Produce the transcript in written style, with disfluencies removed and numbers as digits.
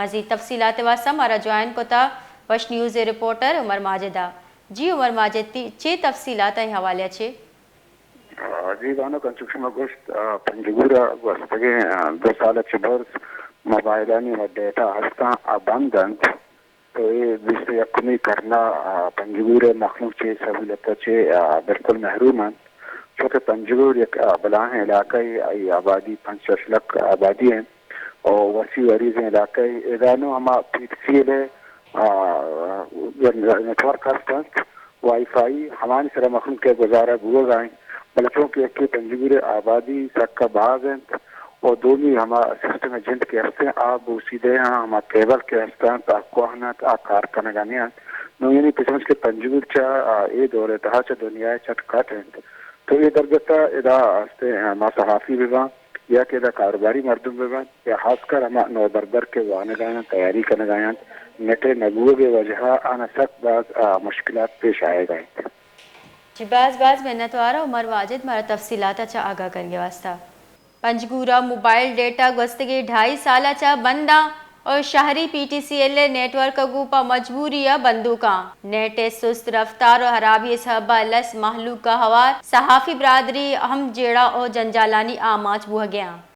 مزید تفصیلات واسطہ ہمارا جوائن کوتا وش نیوز رپورٹر عمر ماجدہ. جی عمر ماجد چے تفصیلات ہیں حوالے چے؟ جی دانو کنسٹرکشن گوشت پنجگورا گوشتگی 2 سال برس موبائلانی و ڈیٹا ہستا ابندنت تو یہ دوسرے یقینی کرنا پنجگور مخلوق چے سہولت چے بالکل محروم ہیں چونکہ پنجگور ایک بلان علاقائی آبادی 65 لاکھ آبادی ہیں اور وسیع عریض علاقائی ادانو ہما پیٹسیل نیٹورک ہستا وائی فائی ہمانی سر مخلوق کے گزارا گو گائیں بلکہ کہ پنجگور آبادی سکا باغ ہیں اور دونوں ہما سسٹم ایجنٹ کے ہستے ہیں آپ سیدھے ہاں ہما کیبل کے ہستے ہیں کوہنا کار کنگانی ہیں نو یعنی پسمج کے پنجگور چاہ اے دور اتحا چاہ دنیا چاہ کٹ ہیں تو یہ درجتا ادا ہستے ہما صحافی بیوان یا کہ ادا کاروباری مردم بیوان یا خاص کر ہما نو بربر کے وانے گائیں تیاری کرنے گائیں نیٹے نگوہ بے وجہ آنا سخت بعض مشکلات پیش آئے گئے. جی بعض محنت وارا عمر واجد مارا تفصیلات اچھا آگاہ کریے واسطہ. پنجگورا موبائل ڈیٹا گوستگی 2.5 سال اچھا بندہ اور شہری P T C L network گوپا مجبوری بندوقاں نیٹ سست رفتار اور خرابی سبب لس محلوق کا ہوار صحافی برادری اہم جیڑا اور جنجالانی آماچ بوہ گیا.